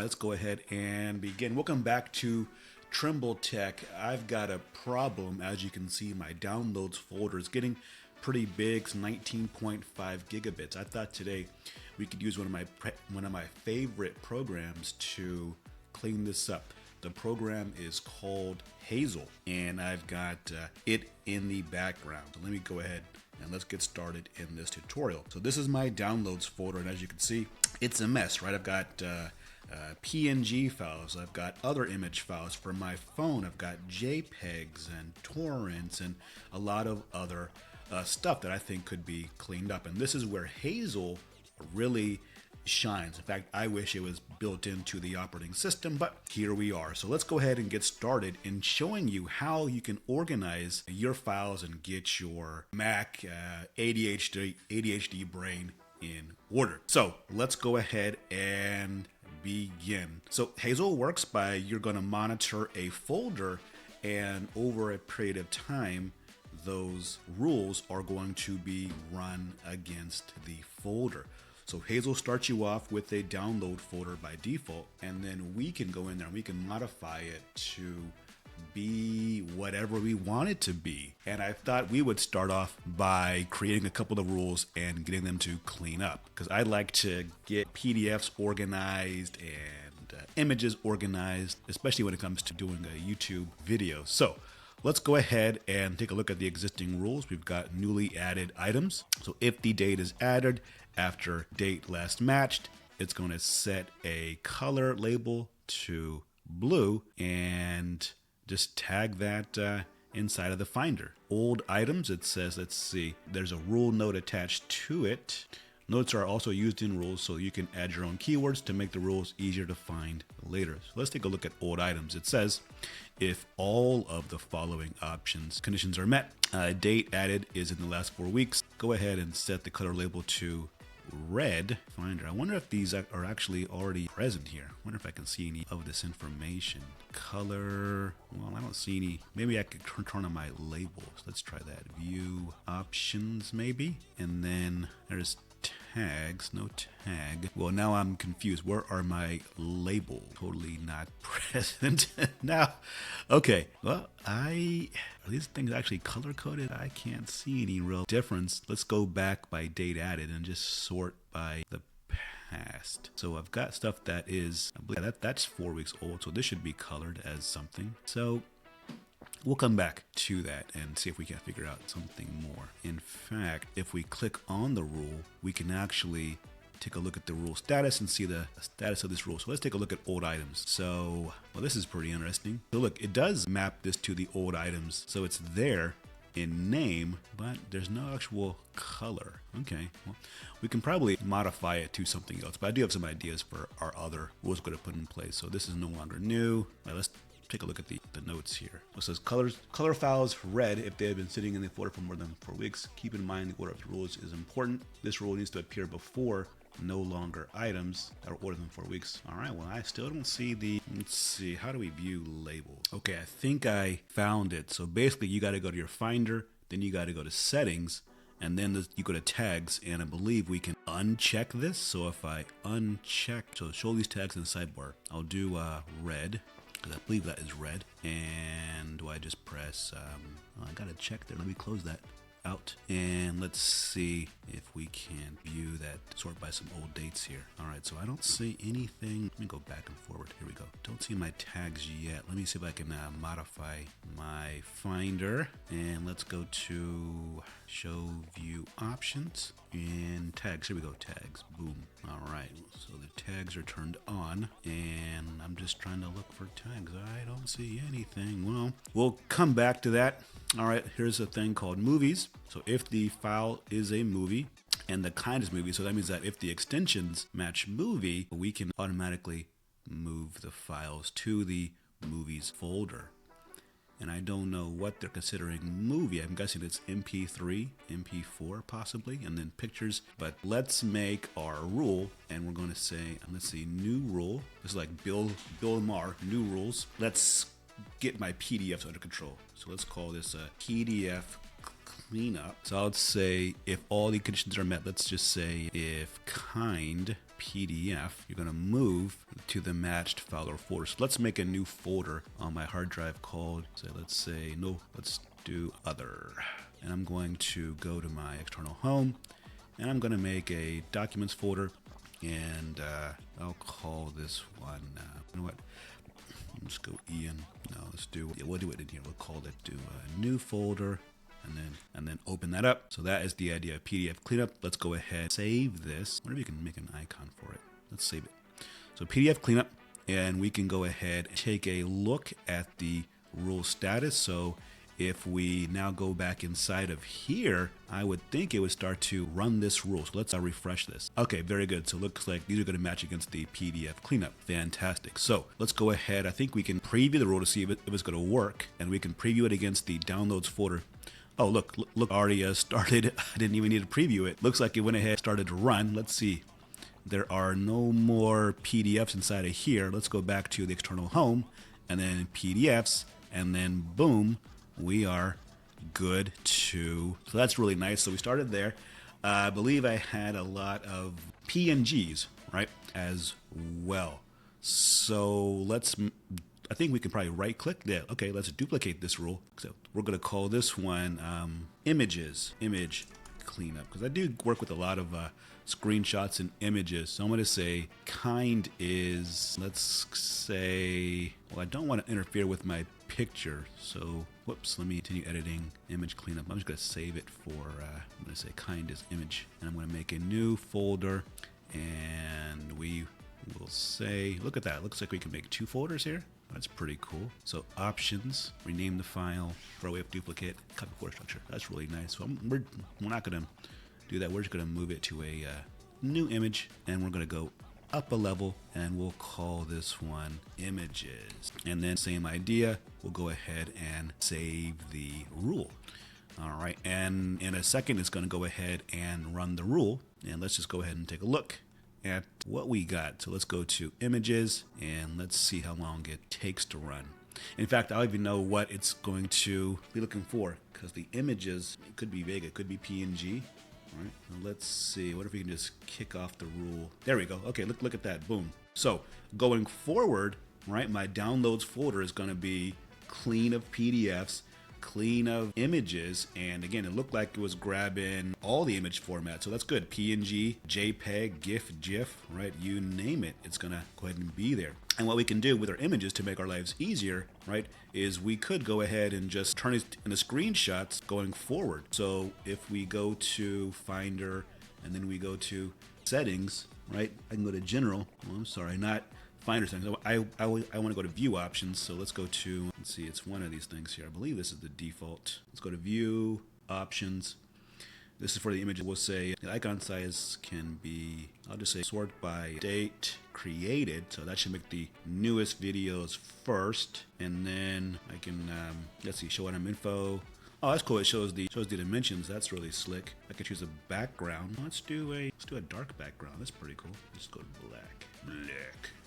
right, let's go ahead and begin. Welcome back to Trimble Tech. I've got a problem. As you can see, my downloads folder is getting pretty big. It's 19.5 gigabits. I thought today we could use one of my favorite programs to clean this up. The program is called Hazel, and I've got it in the background. So let me go ahead and let's get started in this tutorial. So this is my downloads folder, and as you can see, it's a mess, right? I've got PNG files, I've got other image files for my phone, I've got JPEGs and torrents and a lot of other stuff that I think could be cleaned up. And this is where Hazel really shines. In fact, I wish it was built into the operating system, but here we are. So let's go ahead and get started in showing you how you can organize your files and get your Mac ADHD brain in order. So let's go ahead and begin. So Hazel works by you're going to monitor a folder, and over a period of time, those rules are going to be run against the folder. So Hazel starts you off with a download folder by default, and then we can go in there and we can modify it to be whatever we want it to be. And I thought we would start off by creating a couple of rules and getting them to clean up, because I like to get PDFs organized and images organized, especially when it comes to doing a YouTube video. So let's go ahead and take a look at the existing rules. We've got newly added items. So if the date is added after date last matched, it's going to set a color label to blue and just tag that inside of the Finder. Old items, it says, let's see, there's a rule note attached to it. Notes are also used in rules, so you can add your own keywords to make the rules easier to find later. So let's take a look at old items. It says, if all of the following conditions are met, date added is in the last 4 weeks, go ahead and set the color label to red. Finder, I wonder if these are actually already present here. I wonder if I can see any of this information. Color, well, I don't see any. Maybe I could turn on my labels. Let's try that. View options, maybe. And then there's tags, no tag. Well, now I'm confused. Where are my labels? Totally not present now. Okay, well, are these things actually color coded? I can't see any real difference. Let's go back by date added and just sort by the past. So I've got stuff that is, I believe that's 4 weeks old, so this should be colored as something. So we'll come back to that and see if we can figure out something more. In fact, if we click on the rule, we can actually take a look at the rule status and see the status of this rule. So let's take a look at old items. So, well, this is pretty interesting. So look, it does map this to the old items. So it's there in name, but there's no actual color. Okay, well, we can probably modify it to something else, but I do have some ideas for our other rules we're going to put in place. So this is no longer new. Now let's take a look at the notes here. It says color files red if they have been sitting in the folder for more than 4 weeks. Keep in mind the order of the rules is important. This rule needs to appear before no longer items that are older than 4 weeks. All right, well, I still don't see let's see, how do we view labels? Okay, I think I found it. So basically you got to go to your Finder, then you got to go to settings, and then you go to tags, and I believe we can uncheck this. So if I uncheck, so show these tags in the sidebar, I'll do red, because I believe that is red. And do I just press, I gotta check there. Let me close that out. And let's see if we can view that, sort by some old dates here. All right, so I don't see anything. Let me go back and forward. Here we go. Don't see my tags yet. Let me see if I can modify my Finder. And let's go to show view options and tags. Here we go, tags. Boom. All right, so the tags are turned on, and I'm just trying to look for tags. I don't see anything. Well, we'll come back to that. All right, here's a thing called movies. So if the file is a movie and the kind is movie, so that means that if the extensions match movie, we can automatically move the files to the movies folder. And I don't know what they're considering movie. I'm guessing it's MP3, MP4 possibly, and then pictures. But let's make our rule, and we're going to say, let's see, new rule. This is like Bill Maher, new rules. Let's get my PDFs under control. So let's call this a PDF cleanup. So I'll say if all the conditions are met, let's just say if kind PDF, you're going to move to the matched file or folder. So let's make a new folder on my hard drive called, let's do other. And I'm going to go to my external home, and I'm going to make a documents folder, and I'll call this one, you know what? Let's go Ian. No, we'll do it in here. We'll call it do a new folder, and then open that up. So that is the idea of PDF cleanup. Let's go ahead, save this. I wonder if you can make an icon for it. Let's save it. So PDF cleanup, and we can go ahead and take a look at the rule status. So if we now go back inside of here, I would think it would start to run this rule. So let's refresh this. Okay, very good. So it looks like these are going to match against the PDF cleanup. Fantastic. So let's go ahead. I think we can preview the rule to see if it's going to work, and we can preview it against the downloads folder. Oh, look, already started. I didn't even need to preview it. Looks like it went ahead, started to run. Let's see. There are no more PDFs inside of here. Let's go back to the external home, and then PDFs, and then boom, we are good to. So that's really nice. So we started there. I believe I had a lot of PNGs, right, as well. So I think we can probably right click there. Okay, let's duplicate this rule. So we're going to call this one image cleanup, because I do work with a lot of screenshots and images. So I'm going to say kind is, let's say, well, I don't want to interfere with my picture. So whoops, let me continue editing image cleanup. I'm just going to save it for, I'm going to say kind is image, and I'm going to make a new folder, and we will say, look at that. Looks like we can make 2 folders here. That's pretty cool. So options, rename the file, throw away duplicate, copy folder structure. That's really nice. So we're not going to do that. We're just going to move it to a new image, and we're going to go up a level, and we'll call this one images. And then same idea, we'll go ahead and save the rule. All right, and in a second, it's going to go ahead and run the rule. And let's just go ahead and take a look at what we got. So let's go to images, and let's see how long it takes to run. In fact, I don't even know what it's going to be looking for, because the images, it could be big, it could be PNG. All right, now let's see. What if we can just kick off the rule? There we go. Okay, look at that. Boom. So going forward, right, my downloads folder is going to be clean of PDFs, clean of images, and again, it looked like it was grabbing all the image formats, so that's good. PNG, JPEG, GIF, GIF, right, you name it, it's gonna go ahead and be there. And what we can do with our images to make our lives easier, right, is we could go ahead and just turn it into screenshots going forward. So if we go to Finder, and then we go to Settings, right, I can go to General, well, I'm sorry, not Finder settings. I want to go to View Options, so let's go to, let's see, it's one of these things here. I believe this is the default. Let's go to View Options. This is for the image. We'll say the icon size can be, I'll just say sort by date created, so that should make the newest videos first, and then I can let's see, show item info. Oh, that's cool. It shows the dimensions. That's really slick. I could choose a background. Let's do a dark background. That's pretty cool. Let's go to black.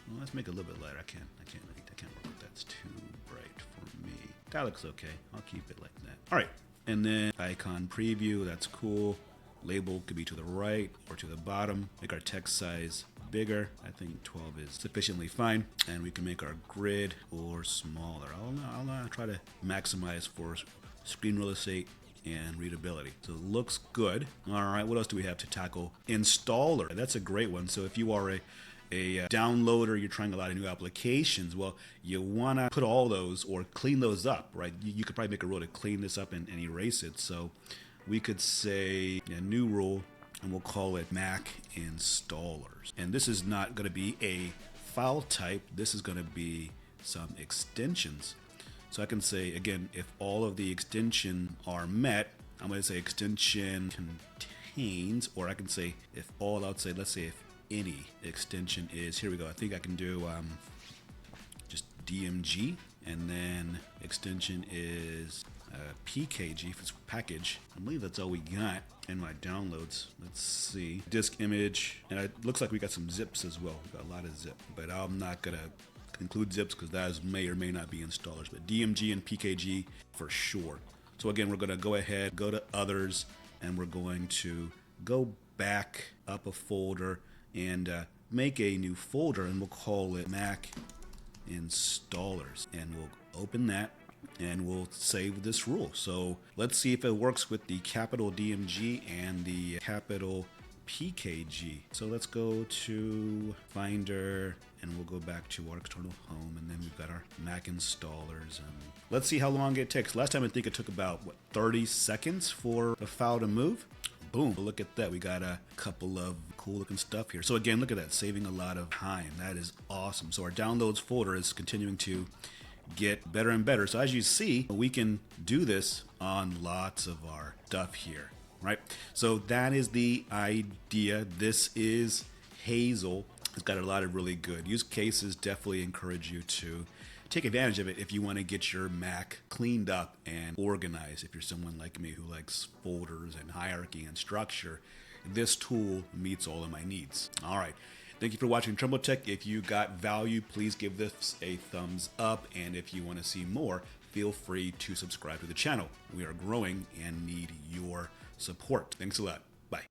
Well, let's make it a little bit lighter. I can't work with that. It's too bright for me. That looks okay. I'll keep it like that. All right. And then icon preview. That's cool. Label could be to the right or to the bottom. Make our text size bigger. I think 12 is sufficiently fine. And we can make our grid or smaller. I'll try to maximize for screen real estate and readability. So it looks good. All right. What else do we have to tackle? Installer. That's a great one. So if you are a downloader, you're trying a lot of new applications, well, you want to put all those or clean those up, right? You could probably make a rule to clean this up and erase it. So we could say a new rule, and we'll call it Mac installers. And this is not going to be a file type. This is going to be some extensions. So I can say, again, if all of the extensions are met, I'm going to say extension contains, or I can say if all outside, let's say if any extension is, here we go, I think I can do just DMG, and then extension is PKG if it's package. I believe that's all we got in my downloads. Let's see, disk image, and it looks like we got some zips as well. We got a lot of zip, but I'm not gonna include zips because that may or may not be installers, but DMG and PKG for sure. So again, we're gonna go ahead, go to others, and we're going to go back up a folder and make a new folder and we'll call it Mac Installers, and we'll open that and we'll save this rule. So let's see if it works with the capital DMG and the capital PKG. So let's go to Finder and we'll go back to our external home, and then we've got our Mac installers, and let's see how long it takes. Last time I think it took about 30 seconds for the file to move. Boom, look at that. We got a couple of cool looking stuff here. So again, look at that, saving a lot of time. That is awesome. So our downloads folder is continuing to get better and better. So as you see, we can do this on lots of our stuff here, right? So that is the idea. This is Hazel. It's got a lot of really good use cases. Definitely encourage you to take advantage of it if you want to get your Mac cleaned up and organized. If you're someone like me who likes folders and hierarchy and structure, this tool meets all of my needs. All right. Thank you for watching Trimble Tech. If you got value, please give this a thumbs up. And if you want to see more, feel free to subscribe to the channel. We are growing and need your support. Thanks a lot. Bye.